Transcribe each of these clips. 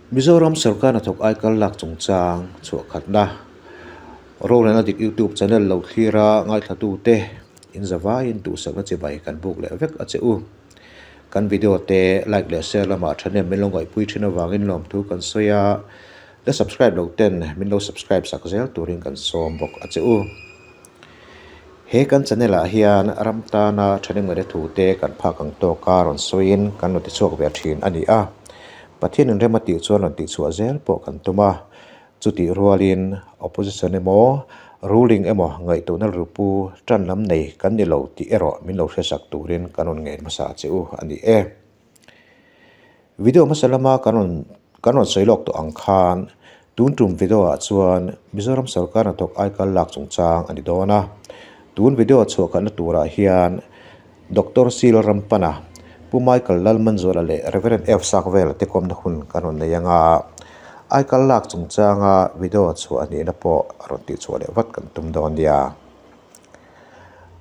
Mizoram Sarkar na thok aikal lak chungchang chuak khatna role na dik YouTube channel lo thira ngai thatu te in zawa in tu sakna che bai kan buk le vek a che u kan video te like le share lama thane melongai pui thina wangin lom thu kan soya le subscribe lo ten min lo subscribe sakzel turing kan som bok a che u he kan channel a hian ramta na thane ngare thu te kan pha kang to karon soin kan no ti chok ve thin ani a pathian in remati chuan an ti chu azel po kan tuma chuti rualin opposition emo ruling emo ngai to nal rupu tran lam nei kan ni lo ti ero min lo hresak turin kanon nge masa cheu ani e video masalama kanon soilok to angkhan tun tum video a chuan Mizoram Sarkar na tok aikal lak chungchang ani dona tun video chu kan tura hian Dr. Sil Rampana pu Michael Lalman zola le Reverend F Sakvel te kom na hun kanon na yanga aikal lak chungchanga video chu ani na po ronti chu le wat kan tum don dia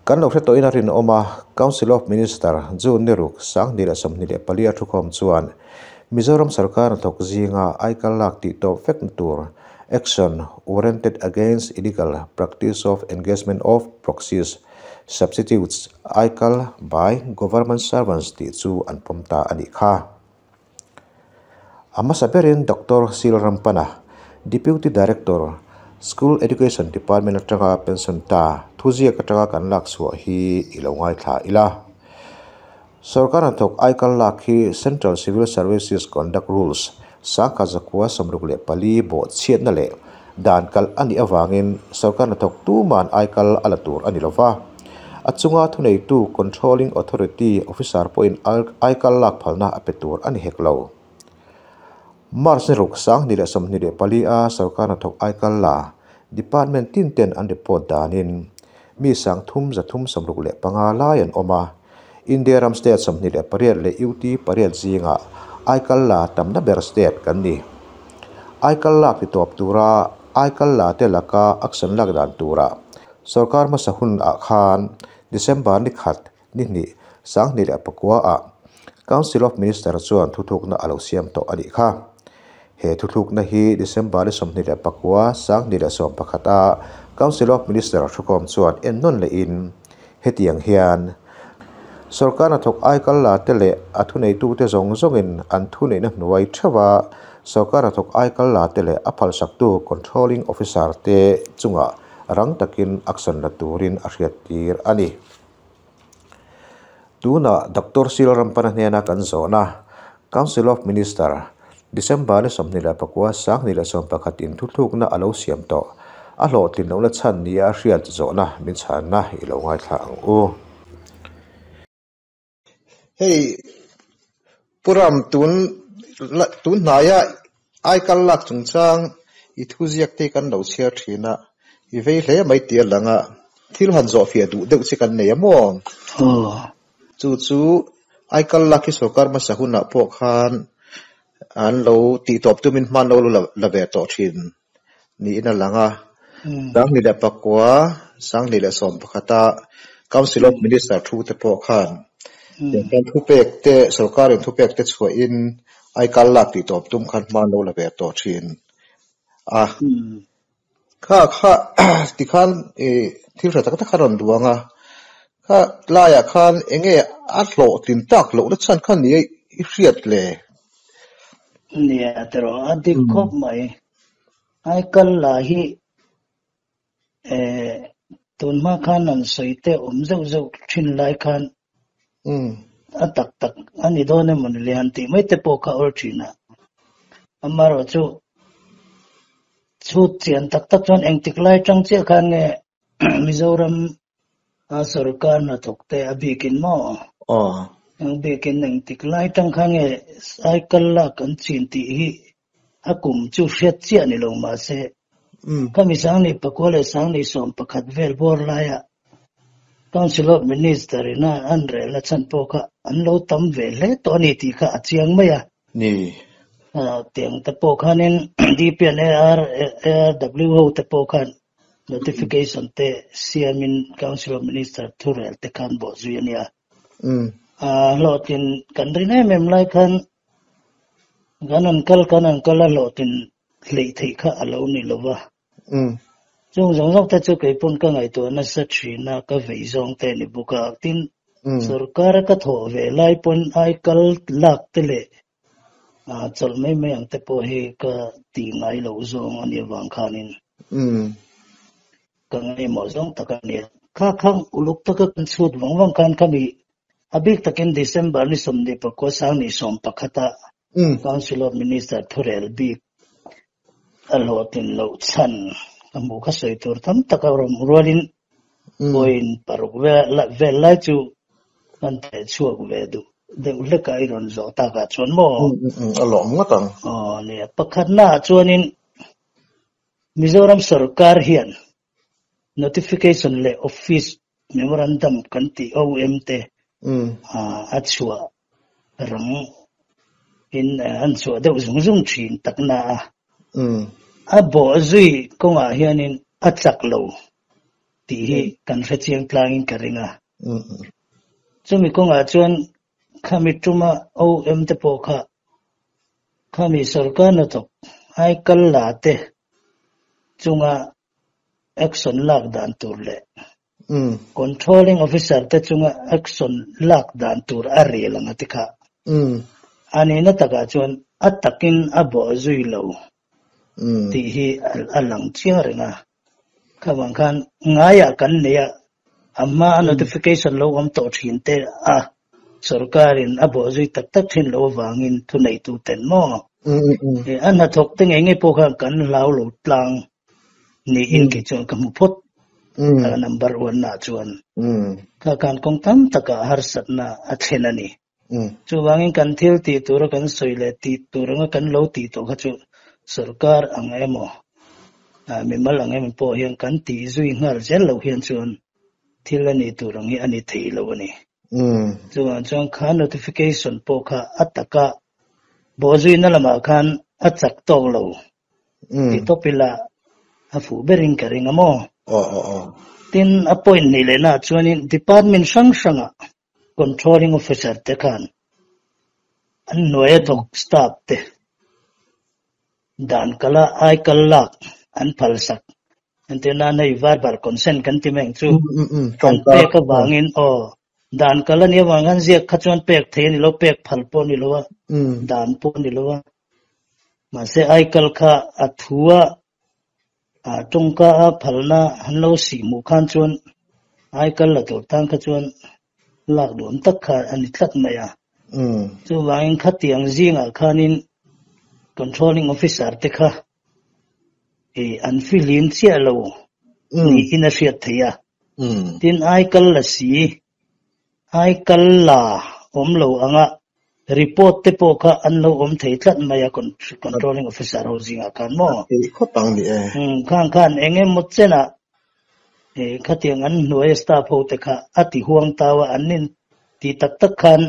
kan lo hreto ina rin oma Council of Minister June Neruk sang nila somni le palia thukom chuan Mizoram Sarkar thok zinga aikal lak ti to fek tur action oriented against illegal practice of engagement of proxies substitutes aikal by government servants ti chu an pomta ani kha ama saberin Dr. Sil Rampana Deputy Director School Education Department atanga pension ta thuzia katanga kan lak suwa hi ilongai tha ila Sarkar thok aikal lak hi Central Civil Services Conduct Rules saka zakwa samruk le pali bo chiat na le dan kal ani awangin Sarkar thok tu man aikal alatur ani lova achunga thunei tu controlling authority officer point aikal lak phalna apetur ani heklo Mars ruk sang ni le som ni le pali a Sarkar thok aikal la department tin ten an report danin mi sang thum za thum samruk le panga lion oma India ram state som ni le pariat le UT pariat zinga aikal la tamna ber state kan ni aikal la ki top tura aikal la te laka action lak dan tura Sarkar ma sahun a khan December ni khat ni sang ni le pakwa a Council of Minister chuan thuthuk na alo siam to ani kha he thuthuk na hi December le som ni le pakwa sang ni le som pakhata Council of Minister thukom chuan en non le in hetiang hian Sarkar thok aikal la tele athunei tu te zong zongin an thunei na nuai thawa Sarkar thok aikal la tele aphal saktu controlling officer te chunga rang takin action la turin ariat tir ani tuna Dr. Sil Rampana nena kan zona Council of Minister December le somni la pakwa sang ni la som pakhatin thuthuk na alo siam to a hlo tin lo la chan ni a riat zona min chan na ilo ngai thang u Hey, puram tun naya aikal lak chungchang ithuziak te kan lo share thina I vei hle mai tia langa thil han zo fia du deuh chi kan nei amom chu aikal lak ki Sarkar ma sahuna po khan an lo ti top tu min man lo la ve to thin ni ina langa dang ni da pakwa sang ni la som pakhata Council of Minister thu te po khan kan thu pek te Sarkar thu pek te chwa in aikal lak ti top tum khan man lo la ve to thin kha tikhan thil ra tak kharon duanga kha laya khan enge atlo tin tak lo na chan khan ni I riat le ni atro adik khop mai aikal la hi tunma khan an soite zau thin lai khan atak tak ani done mon lian ti mai te poka or thina amaro chu chian tak chon engtik lai chang che khan nge Mizoram Sarkar na thokte abikin mo ang bikin engtik lai chang khan nge aikal la kan chin ti hi akum chu hriat chi ani lo ma se kami sang ni pakole sang ni som pakhat vel bor laya Council of Minister na andre la chan poka anlo tam vele to ni ti kha chiang maya ni tiang te pokanin DPNR WHO te pokan notification te siamin Council of Minister thurel te kan bo zuania lotin kanrine mem lai khan kanan kal lo tin lei thei kha alo ni lova chung zong zong ta chu kai pon ka ngai to na sa thina ka vei zong te ni buka tin sarkar ka tho ve lai pon ai kal lak te le chal mai mai ang te po he ka ti ngai lo zong ani wang khanin ka ngai mo zong ta ka ni kha khang uluk ta ka chut wang kan khami abik takin December ni somni pa ko sang ni som pakhata Council of Minister Thurel bi alotin lo chan amu kha soi tur tham takaram rolin boin paruk ve la chu kan te chuak ve du de ule ka iron zo ta ka chon mo alom ngatang ne pakhat na chuanin Mizoram sarkar hian notification le office memorandum kan ti OMT achua rang in an chu de zung thin takna abo zui konga hianin achak lo ti hi kan fechiang tlangin karinga chumi konga chuan khami tuma OM te pokha khami sarkar na tok ai kal la te chunga action lak dan turle controlling officer te chunga action lak dan tur ari langa tikha ani na taka chuan atakin abo zui lo ti hi alang chiang renga khawang khan ngaya kan neya amma notification lo am to thin te sarkarin abo zui tak thin lo wangin thunai tu ten mo an thok te nge po kha kan lau lo tlang ni in ki chuan kamu phot number 1 na chuan ka kan kong tam taka har satna athenani chu wangin kan thil ti tur kan soile ti turanga kan lo ti to kha chu sarkar ang emo mimal ang em po hian kan ti zui ngal zel lo hian chuan thilani turang hi ani thei lo ani chuan kha notification po kha ataka bozui na lama khan achak tok lo ti to pila afu bering karing amo tin appoint ni le na chuanin department sang controlling officer te khan an noya tok staff te dan kala ai kalak an phalsak ante na nei verbal consent kan ti meng chu kan pe ka bangin dan kala ni wangan je khachon pek the ni lo pek phalpo ni lo dan po ni lo ma se ai kal kha athua tungka phalna hanlo si mu khan chuan ai kal la to tang kha chuan lak dom tak kha ani tlat maya chu wangin khatiang zinga khanin controlling officer te kha an filin chia lo ni ina fiat thaya tin ai kal la si ai kal la om lo anga report te po kha an lo om thei tlat maya controlling officer ho zinga kan mo khotang ni khan engem mot chena khatiang an noi staff ho te kha ati huang tawa anin ti tak khan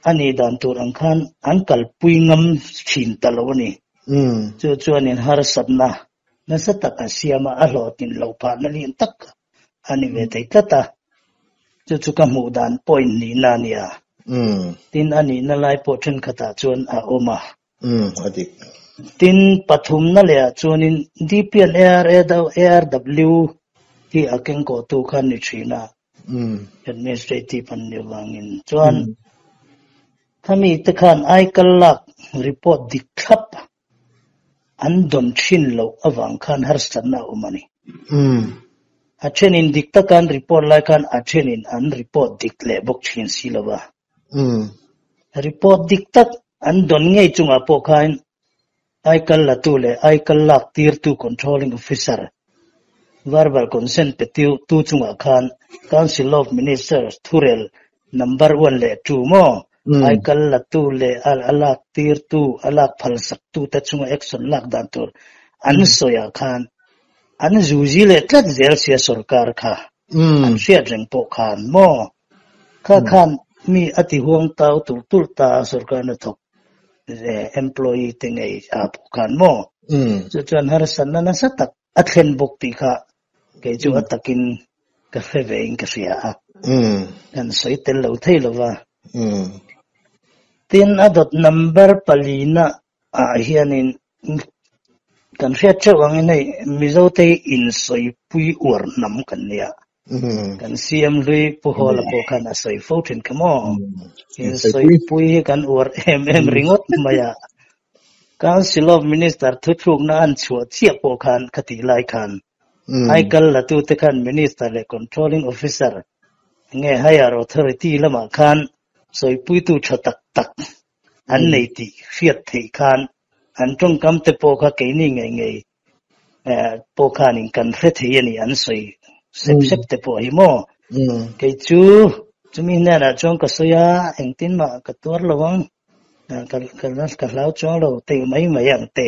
ani dan tur ang khan an kal puingam thin talawani chuanin har satna na satak asiama alotin lo pa na lin tak ani ve thei tata chu ka mu dan point ni na nia tin ani na lai po then khata chuan a oma adik tin pathum na le chuanin DPN ARW ti akeng ko tu khan ni thina administrative an ni wangin chuan khami te khan ai kalak report dikhap an don thin lo awang khan har sanna umani achenin dikta kan report lai khan achenin an report dikle bok thin silawa report diktak an don ngei chunga po khan ai kal la tu le ai kal lak tir tu controlling officer verbal consent petiu tu chunga khan Council of Ministers Thurel number 1 le 2 mo ai kal la tu le alak tir tu alak phalsak tu ta chunga action lak dan tur an soya khan an zuji le tlat zel sia sarkar kha an sia reng po khan mo khan mi ati huang tau tul ta sarkar na thok employee tengei po khan mo chuan har sanna na satak athen bok ti kha ke chu atakin ka fevein ka sia kan soi tel lo thei lova tin adot number palina hianin kan riat chawang nei mizote in soi pui ur nam kan nia kan siam lui puhola po kan asoi fotin kamo in soi pui kan ur ringot maya Council of Minister thuthuk na an chua chia po kan khati lai kan aikal la tu te kan minister le controlling officer nge higher authority lama kan soi pui tu chatak tak an nei ti fiat thei kan an trong kam te po kha ke ni nge po khan in kan re thei ani an soi sep te po hi mo ke chumi na na chong ka soya engtin ma ka tor lawang ka lau chong lo te mai mai ang te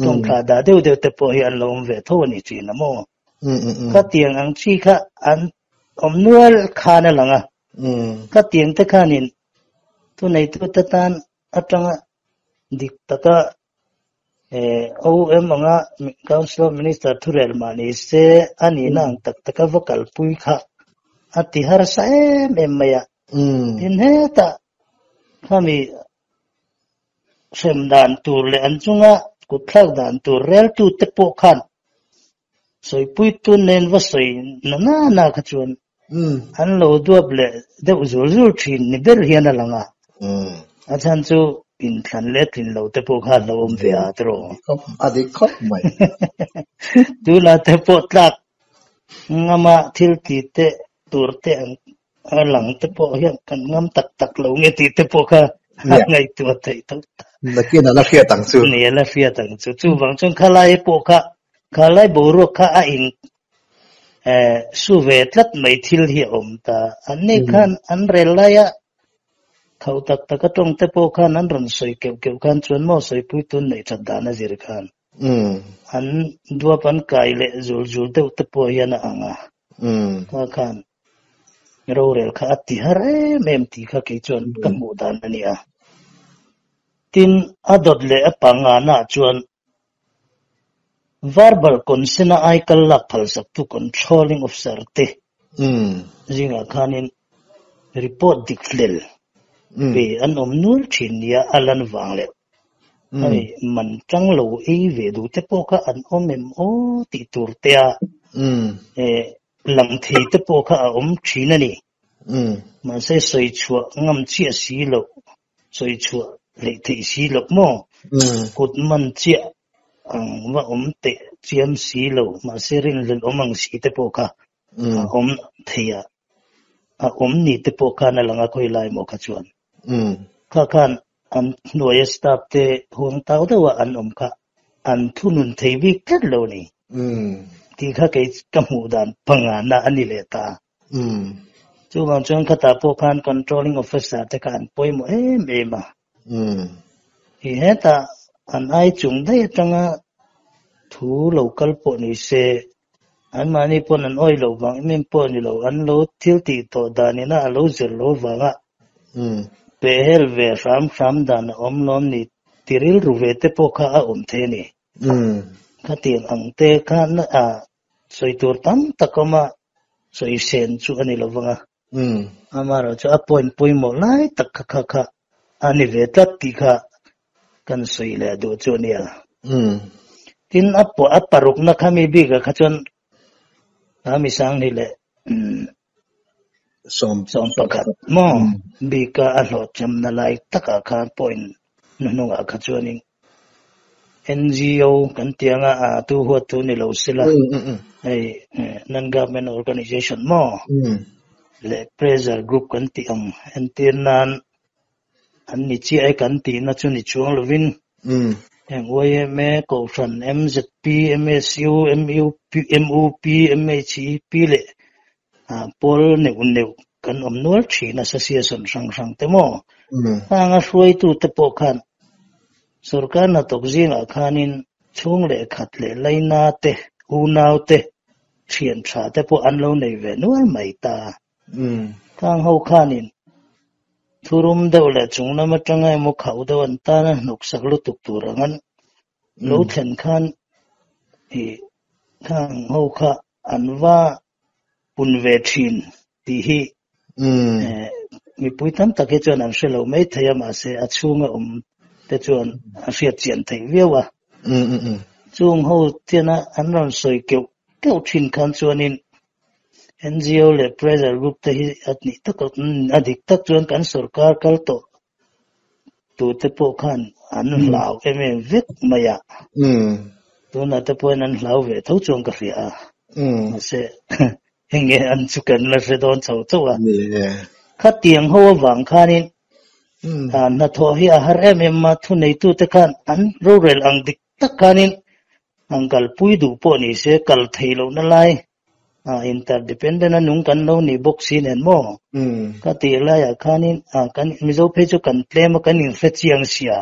tong kha da deu te po hi an lom ve tho ni chi na mo ka tiang ang chi kha an om nual kha na langa ka tiang te khanin tu nei tu ta tan atanga dik taka OM nga Council of Minister Thurel mani se ani nang tak taka vocal pui kha ati har sa maya tin he ta kami sem dan tur le an chunga kuthak dan tur rel tu te po khan soi pui tu nen va soi na khachun an lo duap le de uzul thin ni ber hian alanga achan chu in than le thin lo te po kha lo om ve atro adi khop mai tu la te po tlak ngama thil ti te tur te lang te po hian kan ngam tak lo nge ti te po kha ngai tu te to la khia tang chu ni la khia tang chu wang chung khalai po khalai bo ro kha a in su ve tlat mai thil hi om ta an ne khan an rel la ya khau tak trong te po khan an ron soi keu khan chuan mo soi pui tun nei that dana zir khan an dua pan kai le zul te po yana anga ka khan ro rel kha ati har mem ti kha ke chuan ka mu dan ania tin adot le apanga na chuan verbal consent ai kallak phalsak tu controlling officer te zinga khanin report diklel be an omnul thinia alan wangle ai man changlo e ve du te po kha an omem o ti tur te a lam thei te po kha om thina ni man se soi chua ngam chia si lo soi chua le thei si lo mo kut man chia ang wa te chiam si lo ma se rin len omang si te po kha om theia ni te po kha na langa khoi lai mo kha chuan kha khan an noya staff te huang tau de wa an om kha an thunun thei wi ket lo ni ti kha ke kamu dan panga na ani le ta chu wang chang kha ta po khan controlling officer te kan poi mo me ma hi heta an ai chung dai tanga thu local po ni se an mani pon an oi lo wang men po ni lo an lo thil ti to dani na lo zer lo wanga behel ve ram dan om lom ni tiril ruve te po kha a om the ni khatin ang te khan a soi tur tam takoma soi sen chu ani lo wanga amaro chu appoint pui mo lai tak kha ani ve tat ti kha kan soi le do chu nia tin apo aparuk na khami bi ga khachon ami sang ni le som pakat mo bi ka a lo cham na lai taka kha point nu nga khachoning NGO kan tianga tu ho tu ni lo sila ai non government organization mo le pressure group kan ti ang entirnan an ni chi ai kan ti na chu ni chuang lovin and OMA ko from MZP MSU MUP MHP le pol ne unne kan omnol thina association sang te mo anga suai tu te po khan sarkar na tokjinga khanin chung le khat le laina te unaw te thian tha te po anlo nei ve nual mai ta kang ho khanin thurum deuh le chungna ma tangai mo khau do an ta na nuk saklu tuk turangan lo thlen khan kang ho kha anwa pun ve thin ti hi mi pui tam tak he chuan an hrelo mai thei ama se a chunga te chuan a hriat chian thei viawa chung ho tiana an ron soi keu thin khan chuanin NGO le pressure group te hi atni tak adik tak chuan kan sarkar kal to tu te po khan an hlau vek maya tuna te po an hlau ve tho chuang ka ria se henge an chukan la se don chau chawa kha tiang ho wang khanin na tho hi a har ma thu nei tu te khan an rural ang dik tak khanin angkal pui du po ni se kal theilo na lai interdependent anung kan lo ni boxin en mo ka ti la ya khanin kan mizo phe chu kan claim kan in fe chiang sia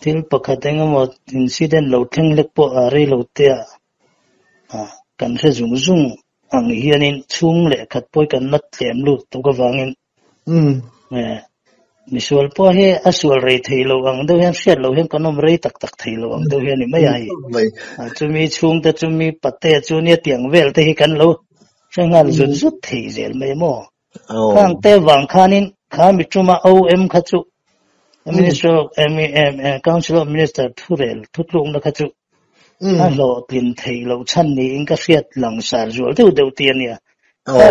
til pakhateng mo incident lo theng lek po are lo te kan se zung ang hianin chung le khat poi kan nat tlem lu to ka wangin misual po he asual rei theilo ang do hian hriat lo hian kanom rei tak theilo ang do hian ni mai ai chumi chung ta chumi patte chu ni tiang vel te hi kan lo changal zut thei zel mai mo khang te wang khanin kha mi chuma om kha chu minister of council of minister thurel thutlung na kha chu lo tin theilo chan ni in ka hriat lang sar zul deu tian ya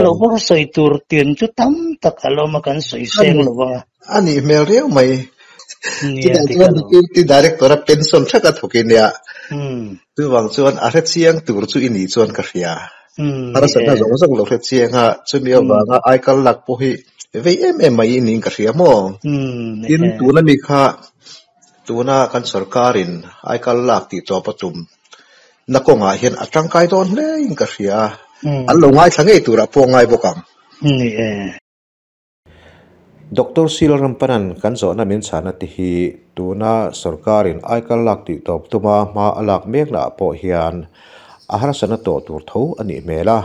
lo bo soi tur tin chu tam tak alo ma kan soi seng lo wa ani mel reu mai ti director a pension thaka thokin ya tu wang chuan a hret chiang tur chu ini chuan ka ria ara sa na zong lo hret chiang ha chumi awanga ai kal lak po hi ve mai in ka ria mo in tu na mi kha tu na kan sarkarin ai kal lak ti to patum na ko nga hian atang kai don le in ka ria an lo ngai thangai tura po ngai bokam Dr. Sil Rampanan kan zo na min chana ti hi tuna sarkarin ai kal lak ti top tuma ma alak mek na po hian a har sana to tur tho ani mela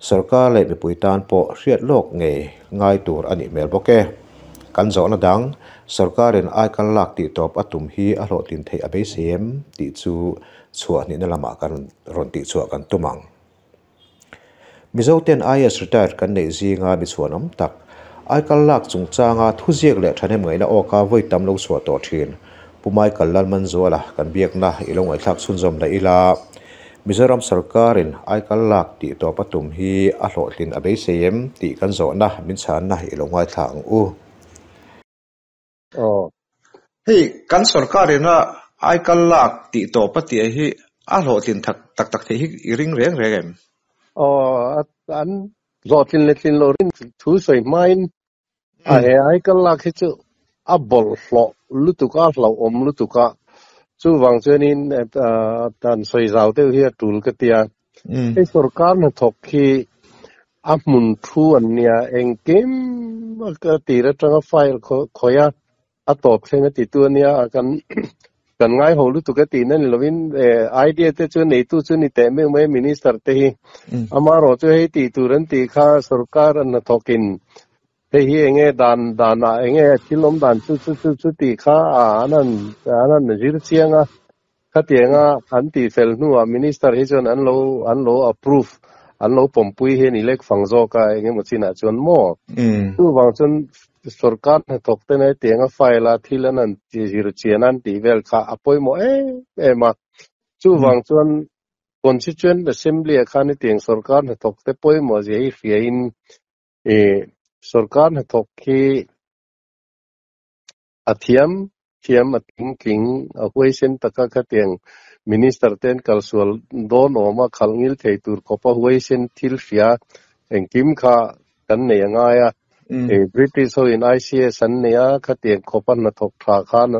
sarkar le mi puitan po hriat lok nge ngai tur ani mel boke kan zo na dang sarkarin ai kal lak ti top atum hi a lo tin thei abe sem ti chu chua ni na lama kan ron ti chua kan tumang mizoten IS retired kan nei zinga mi chuanom tak ai kal lak chung changa thuziek le thane mai na oka voi tam lo chwa to thin pumai kallan man zola kan biak na ilong ai thak sun zom la ila Mizoram sarkarin ai kal lak ti to patum hi a hlo tlin abe sem ti kan zo na min chan na ilong ai thang hey kan sarkarin ai kal lak ti to pati hi a hlo tlin tak the hi ring reng an zotin letin lorin thu soi main ai kal lak hi chu a bol hlo lutuka hlo lutuka chu wang chuanin tan soi zau te hi tul ka tia ei sarkar na thok khi a mun thu an nia engkem ka ti ra tanga file khoya a top thenga ti tu nia kan ngai ho lutuka ti nan lovin idea te chu nei tu chu ni te me mai minister te hi amaro chu hei ti turan ti kha sarkar na thokin te hi enge dan enge chilom dan chu ti kha anan jir chianga khatianga an ti fel nu minister hi chon an lo approve an lo pompui he ni lek phangzo ka enge mochina chon mo tu wang chon sarkar na thokte na tenga file a thilanan jir chianan ti vel kha apoi mo ma chu wang chon constituent assembly khani teng sarkar na thokte poi mo je hi fiain sarkar na thokhi athiam ating a huaisen taka khateng minister ten kalsual don oma khalngil theitur khopa huaisen thil fia engkim kha kan nei anga ya British ho in ICS an neya khateng khopan na thok tha khan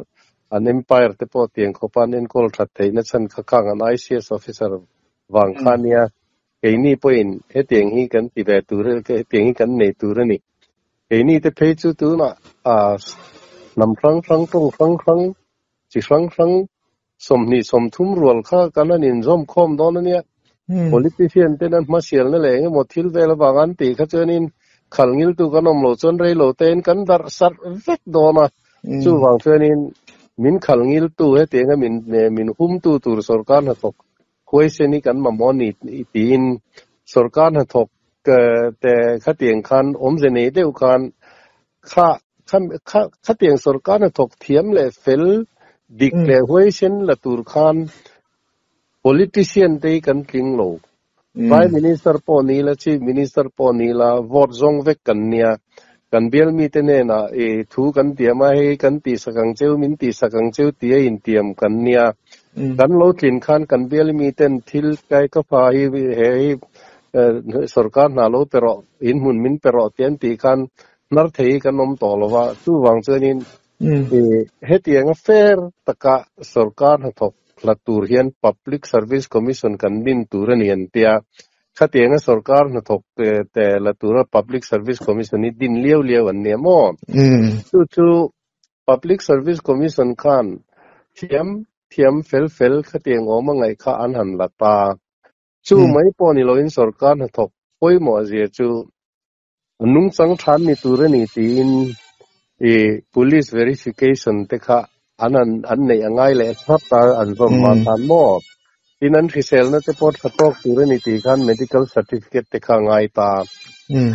an empire te po tiang khopan in kol that theina chan khakang an ICS officer wang khania keini point heteng hi kan ti ve tur ke heteng hi kan nei tur ni keini te phei chu tu na nam rang chi rang som thum rual kha kanan in zom khom don ania politician ten an masial na le mo thil vel wangan ti kha chuanin khalngil tu kanom lo chon rei lo ten kan dar sar vek dona chu wang chuanin min khalngil tu heteng min hum tu tur sarkar na thok huaiseni kan mamoni tin sarkar na thok te khatieng khan omjene deu khan ข้าเตียงสรการถกเทียมเลยเฟลดิกเลยห้วยเช่นละตูร์คาน politician เตกันกิงโล prime minister ปอนีละ chief minister ปอนีละวอร์จงเวกันเนี่ยกันเบลมีเตเนนะทูกันเตียมาให้กันตีสักังเจ้ามินตีสักังเจ้าเตียอินเตียมกันเนี่ยกันโลกินขันกันเบลมีเตนทิลไกก็พาให้สรการนาโลเปรออินหุ่นมินเปรอเตียนตีกันนัดเทกันนมต่อละว่าตู้วางเจนินเฮตียงเฟร์ตะกะสรการหัทกละตูร์เฮียน Public Service Commission กันดินตูร์เนียนเตียข้าเตียงสรการหัทกแต่ละตูร์ Public Service Commission นี่ดินเลี้ยวอันเนี้ยมั่วจู่ Public Service Commission ขันเทียมเฟลข้าเตียงออกมาไงข้าอันหันละตาจู่ไม่พอนี่เราอินสรการหัทกป่วยหมอเสียจู่นุ่งสังขารนี่ตูร์นี่ตีนpolice verification เตค่ะอันเนี่ยง่ายเลยทับตาอันสมมาทานหม้อที่นั้นที่เซลนั่นจะพอดขัดตอกตูร์นี่ตีกัน medical certificate เตค่ะง่ายตา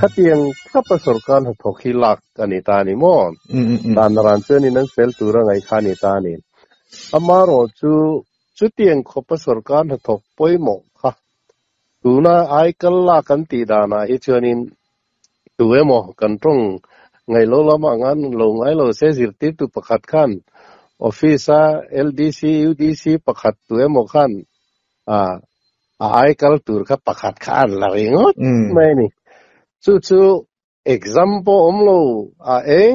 ข้าเตียงข้าประสบการณ์หัทกฮิลักอันนี้ตานี่หม้อตานรันเซนี่นั้นเซลตูร์ง่ายข้านี่ตานี่อามาโรจู่เตียงข้าประสบการณ์หัทกป่วยหมอค่ะตูน่าไอ้กัลลากันตีดานะฮิจวนินตัวหมอกันตรงไงโลละมางั้นลงไงโลเสียสิทธิ์ตุประคัดขันออฟฟิศLDC UDC ประคัดตัวหมอขันไอ้กัลตัวก็ประคัดขันละเองไม่นี่จู่ example โลเอง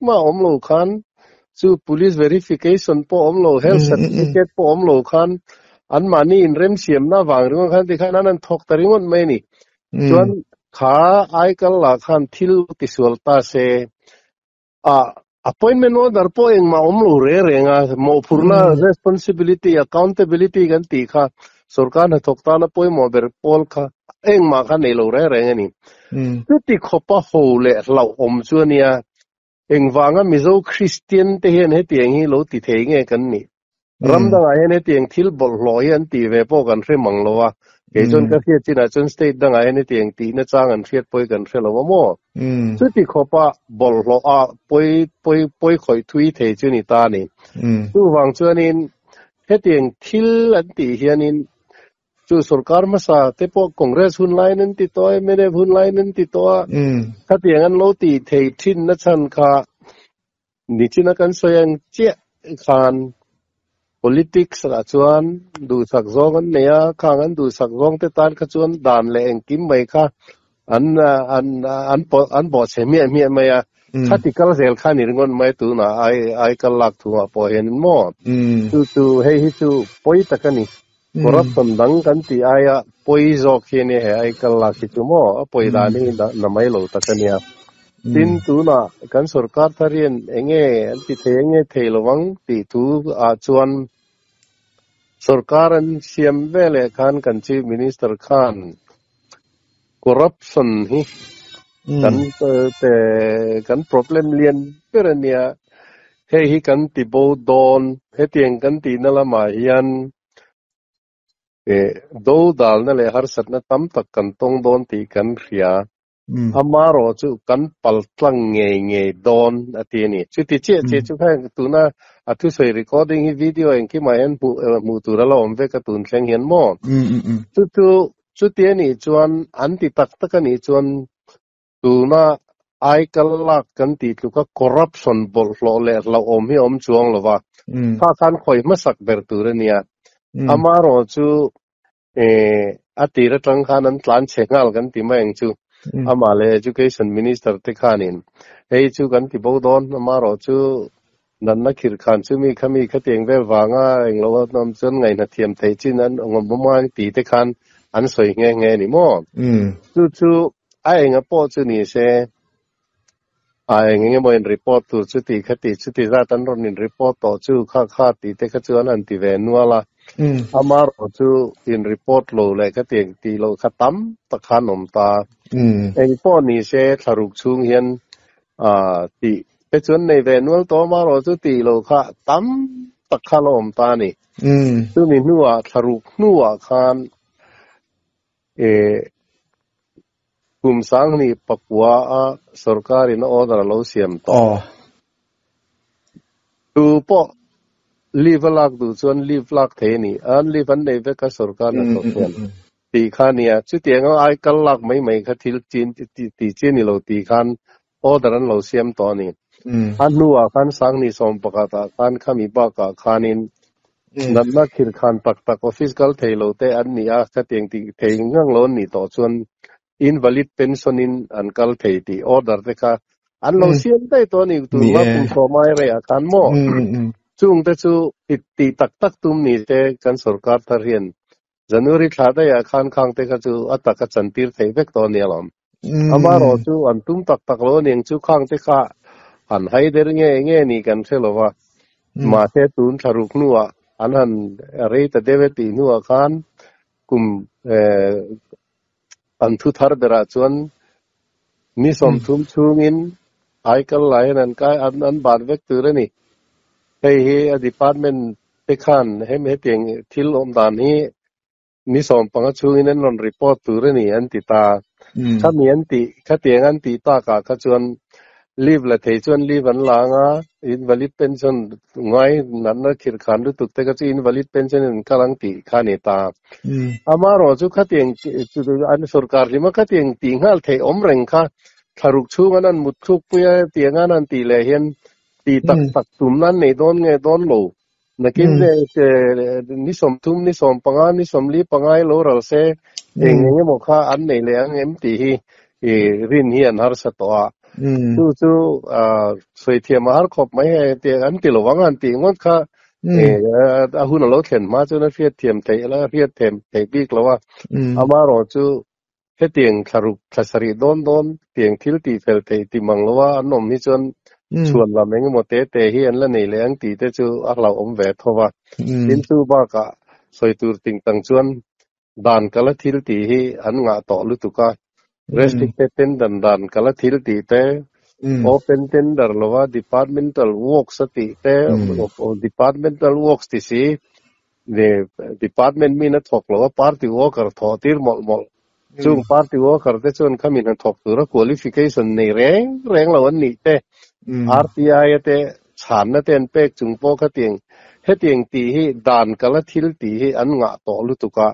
มาโลขันจู่ police verification พอโล health certificate พอโลขันอันมานี่อินเรมเสียมหน้าวางเรื่องขันที่ขันนั้นทกตริงวันไม่นี่ส่วนข้าไอ้กัลลาขันทิลติสวลตาเซappointment order พอเองมาโลเรื่องมาพูดน่า responsibility accountability กันตีค่ะสรการทกตานะพอมาเบอร์พอลค่ะเองมาขันในโลเรื่องนี่ทุกที่ขบโหเล่เราส่วนเนี่ยเองว่างมิโซคริสเตียนเทียนให้เตียงให้โลติเทงกันนี่รำดังไอ้เนี่ยเตียงทิลบอลลอยอันตีเวปกันเรื่องมังโลวะเกี่ยจนก็เสียจีน่าจนสเตทดังไงเนี่ยเตียงตีน่าจ้างกันเสียป่วยกันเสียแล้วว่ามั่วสุดที่ขบบ่อลลอยป่วยคอยทุยเทจุนิตานี่ตู้วางจวนนี้ให้เตียงทิลอันตีเฮียนินจู่สรการมาซาเทปคอนเกรสหุ่นไลน์นั่นติดตัวไม่ได้หุ่นไลน์นั่นติดตัวถ้าเตียงอันโลตีเททินนั่นฉันค่ะนี่จินักกันสวยงเจ้าขันpolitics ละจวนดูสักซองกันเนี่ยข้างกันดูสักซองเตตานขจวนด่านแรงกิมไม่ค่ะอันบอดเสียเมียไม่อะถ้าติดกัลเซลข้านี่เรื่องไม่ตัวน่ะไอ้กัลลักตัวพอเห็นหมดจู่ให้จู่ปอยตะกันนี่กรับสันดังกันที่ไอ้ปอยจอกเห็นเนี่ยไอ้กัลลักจู่หมดปอยด่านนี่น่ะไม่รู้ตะกันเนี่ยดินตัวน่ะกันสรการทารีนเองที่เทงเทลวังที่ตัวจวนสรการเสียมเวลขันกันชีฟมินิสเตอร์ขันcorruption ฮีกันแต่กัน problem เลียนเปรเนี่ยเฮ้ยกันที่บูดอนเฮ้ยเตียงกันที่นั่นละมายันดูดาลนั่นแหละหาสัตว์นั่นตั้มตักกันตรงโดนที่กันเสียอามาโรจูกันปัลตังเงยโดนอันที่นี่ชุดที่เจ๊จุให้ตัวน่ะอัตุใส่ recording วิดีโอเองที่มาเห็นมูตัวเราอมเวกตัวเชียงเห็นมั้งชุดที่นี่จวนอันที่ตักตะกันนี่จวนตัวน่ะไอ้กัลลักกันที่ลูกก็ corruption บอลโลเล่เราอมให้อมจวงหรือว่าถ้าการคอยมาสักเบอร์ตัวเนี่ยอามาโรจูอัติระจังขานั้นหลานเชงาลกันที่มาเองจูอามาเลย education minister ที่ขานินเฮ้ยจูกันที่บูดอนอามาโรจูนั่นนักขีดขันจูมีขมีขเตียงเววางอ่ะเองเราว่าน้ำจนไงนะเทียมเทจินั้นองค์ประมาณตีที่ขันอันสวยเงี้ยนี่มั้งจู่ไอ้เองพอจูนี่เช่ไอ้เงี้ยมันรีพอร์ตตัวจุดที่ขติจุดที่ราตันรอนินรีพอร์ตต่อจู่ข้าตีที่ขจวนอันที่เวนัวละอามาร์จู่อินรีพอร์ตโลเลยขติที่โลขตั้มตะขานมตาเองพอนี่เช่ทารุกชุงเฮียนที่ขจวนในเวนัวตัวมาร์จู่ที่โลขตั้มตะขานมตานี่จู่นี่นัวทารุกนัวขาน kum sang ni Papua a sarkar in order lo siam to tu po live lak du chuan live lak the ni an live an nei ve ka sarkar na to ken ti khania chu tiang ai kal lak mai kha thil chin ti chin ni lo ti khan order an lo siam to ni an nuwa khan sang ni som pakata khan khami ba ka khanin nan na khir khan tak office kal theilo te an ni a kha tiang ti theing ngang lon ni to chuan invalid pension in an kal thei ti order te kha an lo siam dai to ni tu ma kum so mai re a khan mo chung te chu ti tak tum ni te kan sarkar thar hian January thada ya khan khang te kha chu ataka chantir thei vek to ni alom amaro chu an tum tak lo ning chu khang te kha an hai der nge ni kan thelowa ma te tun tharuk nuwa an han rei ta deveti nuwa khan kum an thu thar bera chuan ni som thum chungin ai kal lai an kai an ban vek tu re ni hei he a department te khan hem he tiang thil om dan hi ni som panga chungin an non report tu re ni an ti ta khami an ti kha tiang an ti ta ka kha chuan leave la thei chuan leave an la nga invalid pension ngai nan na khir khan du tuk te ka chu invalid pension in kalang ti khani ta amaro chu kha tiang an sarkar ri ma kha tiang ti ngal thei om reng kha tharuk chung an mut thuk puya tiang an ti le hian ti tak tum nan nei don nge don lo nakin ni som tum ni som panga ni som li pangai lo ral se enge mo kha an nei le ang em ti hi rin hi an har sa to a chu soi thiam har khop mai te an ti lo wang an ti ngot kha a hun lo thlen ma chu na fiat thiam thei la fiat them thei bik lo wa amaro chu he tiang tharuk thasari don tiang thil ti fel thei ti mang lo wa anom hi chon chuan la meng mo te hi an la nei le ang ti te chu a hlau om ve thowa tin chu ba ka soi tur ting tang chuan dan kala thil ti hi an nga to lu tu ka restricted tender dan kala thil ti te open tender lo wa departmental works ti te departmental works ti si the department mi na thok lo wa party worker tho tir mol chung party worker te chon khamin an thok tu ra qualification nei reng lo an ni te RTI te chan na ten pek chung po kha tiang he tiang ti hi dan kala thil ti hi an nga to lu tu ka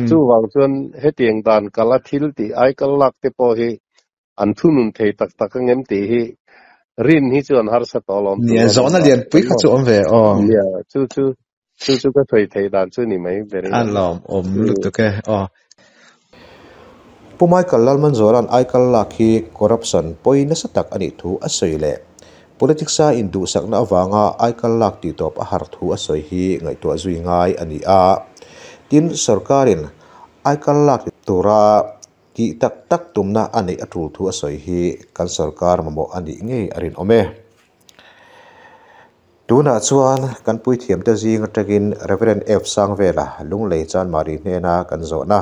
chu wang chuan he tiang dan kala thil ti ai kal lak te po hi an thunun thei tak ngem ti hi rin hi chuan har sa to lom ya zona lian pui kha chu om ve ya chu ka thoi thei dan chu ni mai bere an lom om lu tu ke pumai kalal man zoran ai kal lak hi corruption poina satak ani thu asoi le politics a indu sakna awanga ai kal lak ti top a har thu asoi hi ngai to zui ngai ani a tin sarkarin ai kal lak tura ki tak tumna ani atul thu asoi hi kan sarkar mamo ani nge arin ome tuna chuan kan pui thiam te jing takin reverend f sangvela lunglei chan mari hena kan zona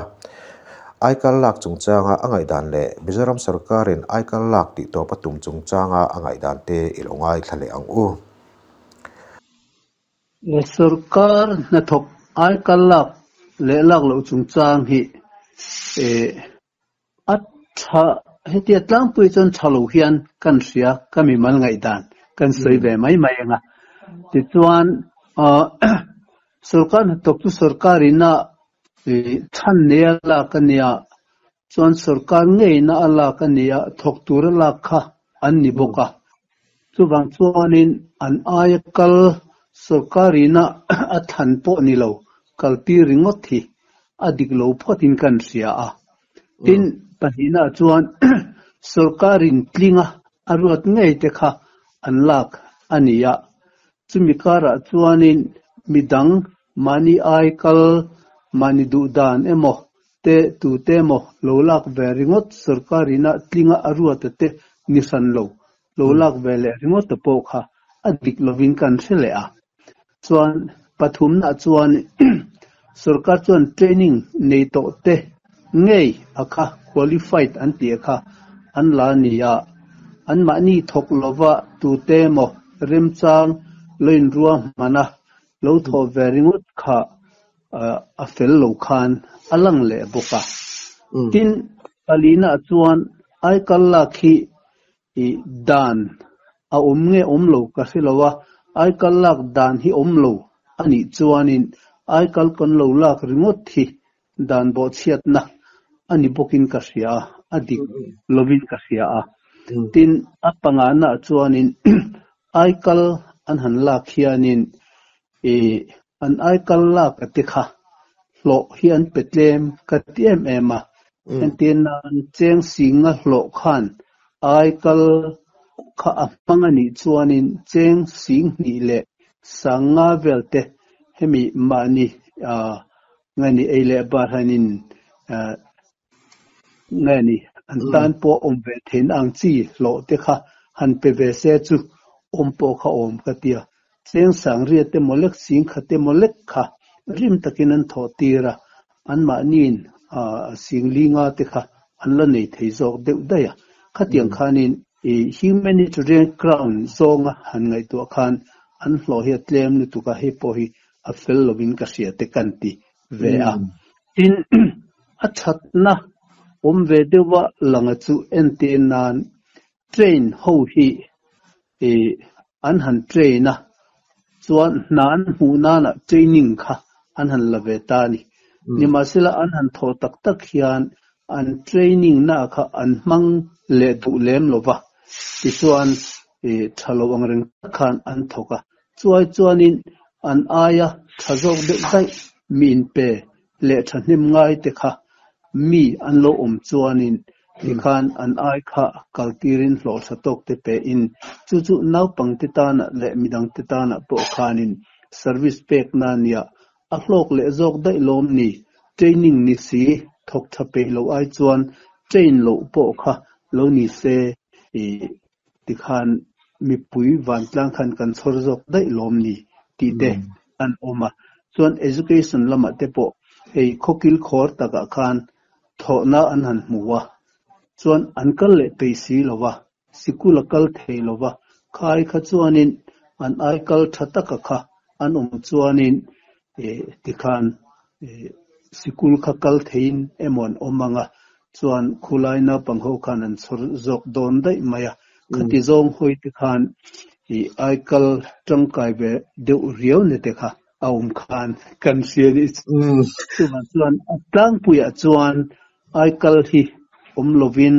ai kal lak chungchanga angai dan le Mizoram sarkarin ai kal lak ti to patum chungchanga angai dan te ilongai thale ang u sarkar na thok ai kal lak le lak lo chungchang hi atha heti atlang pui chon thalo hian kan ria kami mal ngai dan kan sei ve mai anga ti chuan sarkar na thok tu sarkarina than ne la kania chuan sarkar ngei na ala kania thok tur la kha an ni boka chuwang chuanin an ayakal sarkarina a than po ni lo kalpi ringot hi adik lo photin kan ria a tin pahina chuan sarkarin tlinga arut ngei te kha an lak ania chumikara chuanin midang mani aikal mani du dan emo te tu te mo lo lak ve ringot sarkarina tlinga aruat te nisan lo lak ve le ringot te po kha adik lovin kan sele a chuan pathum na chuan sarkar chuan training nei to te ngei akha qualified an ti kha an la nia an ma ni thok lova tu te mo remchang loin ruwa mana lo tho ve ringot kha a fel lo khan alang le boka tin alina chuan ai kalla khi I dan a nge lo ka silawa ai kallak dan hi lo ani chuanin ai kal kon lo lak ringot hi dan bo chiat na ani bokin ka sia adik lovin ka sia tin apanga na chuanin ai kal an han lak hianin an ai kal lak atikha lo hi an petlem ka tiem ema an tin an cheng singa lo khan ai kal kha apangani chuanin cheng sing ni le sanga velte hemi mani ngani ele barhanin ngani antan po omve then ang chi lo te kha han pe ve se chu po kha ka tia cheng sang ri te molek sing kha te molek kha rim takin an tho tira an ma nin sing linga te kha an la nei thei zok deu daya khatiang khanin humanitarian ground zonga han ngai to khan an hlo hi tlem ni tu ka hi po hi a fel lovin ka sia te kanti ve a tin a chat na ve dewa langa chu ente nan train ho hi an han train na chuan nan hu na na training kha an han la ve ta ni ni masila an han tho tak tak hian an training na kha an mang le du lem lova ti chuan thalo angreng khan an thoka chuanin an aya thazok de dai min pe le thanim ngai te kha mi an lo chuanin tikhan an ai kha kaltirin hlo satok te pe in chu nau pang te ta na le midang te ta na po khanin service pack na nia a hlok le zok dai lom ni training ni si thok thape lo ai chuan train lo po kha lo ni se tikhan mi pui van tlang khan kan chhor zok dai lom ni ti te an oma chuan education lama te po khokil khor taka khan tho na an han muwa chuan an kal le pe si lova sikul kal thei lova khai kha chuanin an ai kal thataka kha an chuanin tikhan sikul kha kal thein emon omanga chuan khulai na pangho khan an chhor zok don dai maya khati zong hoi tikhan ai kal tangkai ve deu riau ne te kha khan kan siani chuan atlang puya chuan ai kal hi lovin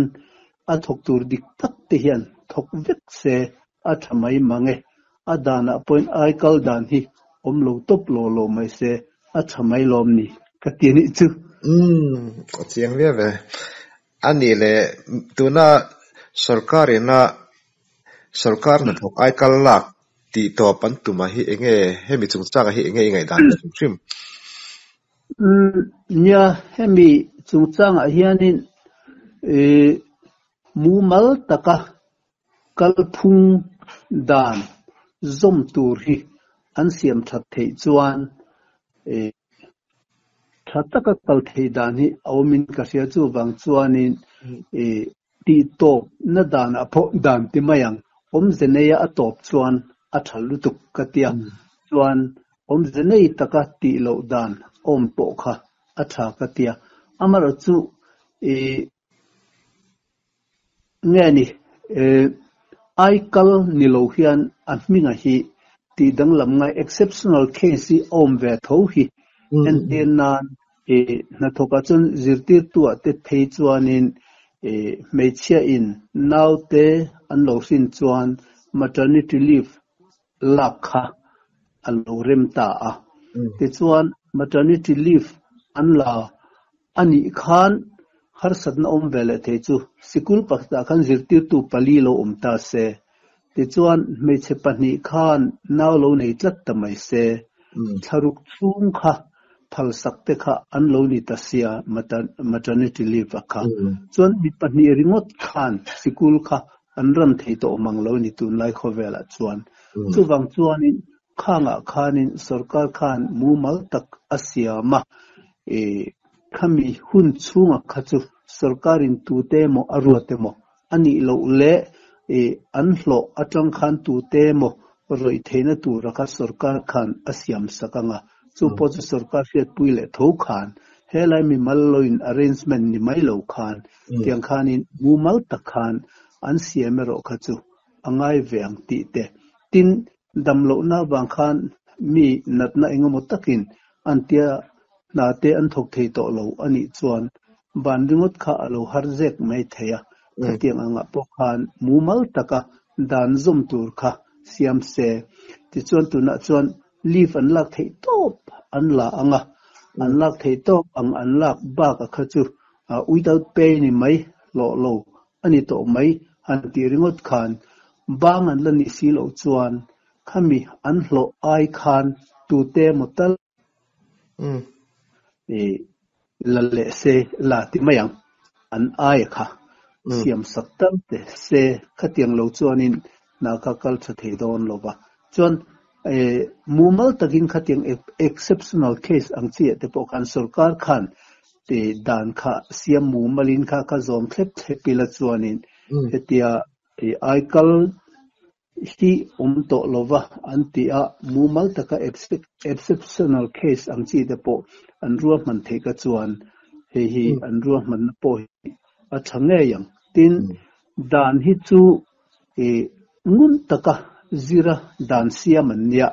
a thok tur dik tak te hian thok vek se a thamai mange adana point ai kal dan hi lo top lo mai se a thamai lom ni ka tiani chu chiang ve ani le tuna sarkar na thok ai kal lak ti to pan tuma hi enge hemi chung chaka hi enge ngai dan trim nya hemi chung changa hianin mu mal taka kalphung dan zom tur hi an siam that thei chuan thataka kal thei dan hi awmin ka sia chu wang chuanin ti top na dan a pho dan ti mayang zeneya a top chuan a thalu tuk katia chuan zenei taka ti lo dan po kha a tha katia amara chu ngani ai kal nilo hian a hminga hi ti danglam ngai exceptional case ve tho hi en ten nan na thoka chun zirtir tu ate thei chuanin meichia in naute an lo sin chuan maternity leave lakha an lo rem ta a ti chuan maternity leave an la ani khan har satna vele thei chu sikul pakta khan zirtir tu pali lo ta se ti chuan meiche pani khan naw lo nei tlat tamai se tharuk chung kha phal sakte kha an lo ni ta sia maternity leave kha chuan mi pani ringot khan sikul kha an ram thei to mang lo ni tu lai khowela chuan chuwang chuanin khanga khanin sarkar khan mu mal tak asiama khami hun chunga khachu sarkarin tu te mo aruate mo ani lo le an hlo atang khan tu te mo roi theina tu raka sarkar khan asiam sakanga chu po sarkar fiat puile tho khan helai mi malloin arrangement ni mai lo khan tiang khanin mu mal tak khan an siamero khachu angai veang ti te tin damlo na bang khan mi natna engamo takin antia na te an thok thei to lo ani chuan ban ringot kha alo har zek mai theya khatiang anga po khan mu mal taka dan zum tur kha siam se ti chuan tu na chuan leave an lak thei top an la anga an lak thei top an lak ba ka khachu without pay ni mai lo ani to mai an ti ringot khan bang an lani si lo chuan khami an hlo ai khan tu te motal lalle se la ti mayang an ai kha siam saktam te se khatiang lo chuanin na ka kal tha thei don lo ba chuan mumal takin khatiang exceptional case ang chi te po kan sarkar khan te dan kha siam mumalin kha ka zom thlep thepila chuanin hetia aikal hi to lova antia mumal taka exceptional case ang chi te po an ruwa man the ka chuan hi an ruwa man po a change yang tin dan hi chu ngun taka zira dan siam an nia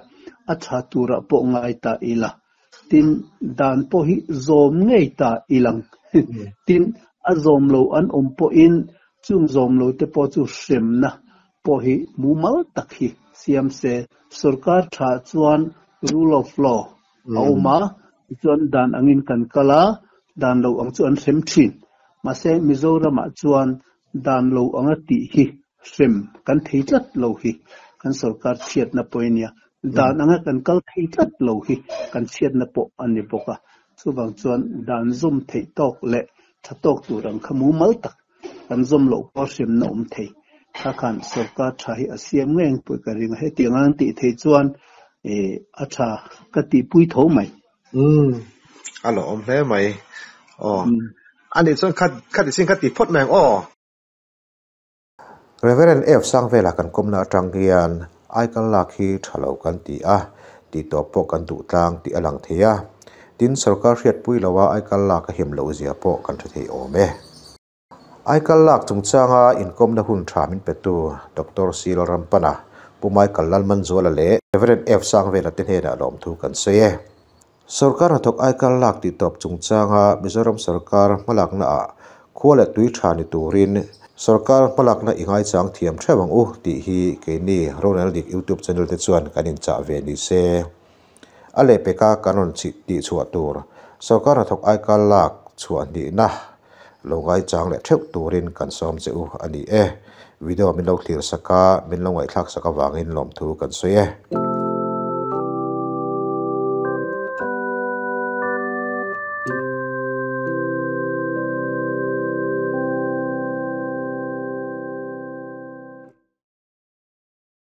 a tha tura po ngai ta ila tin dan po hi zom ngei ta ilang tin a zom lo an po in chung zom lo te po chu shem na po hi mumal takhi siam se sarkar tha chuan rule of law auma chuan dan angin kan kala dan lo ang chuan sem thin ma se Mizoram chuan dan lo anga ti hi sem kan theitlat lo hi kan sarkar chiat na poinia dan anga kan kal theitlat lo hi kan chiat na po ani boka chuwang chuan dan zum thei tok le thatok turang khamu mal tak kan zum lo po sem na thei kha khan sarkar thai asiam ngeng pu ka ring he tiangang ti thei chuan acha ka ti pui tho mai alo hle mai ani chuan khat sin khat ti phot mang Reverend F sangvela kan komna atanghian aikal lakhi thalo kan ti a ti to po kan tu tlang ti alang theya tin sarkar riat pui lawa aikal lak ka him lo zia po kan thei ome aikal lak chungchanga inkom na hun thamin petu Dr. Silo Rampana pumai kalal manzola le Reverend F sangvela tin hena lom thu kan seye sarkar hathok aikal lak ti top chungchanga Mizoram sarkar malak na khole tui thani turin sarkar palak na ingai chang thiam thewang ti hi ke ni Ronald Dik YouTube channel te chuan kanin cha ve ni se ale peka kanon chi ti chuwa tur sarkar hathok aikal lak chuan ni na longai chang le theu turin kan som cheu ani video min lo clear saka min lo ngai thak saka wangin lom thu kan soye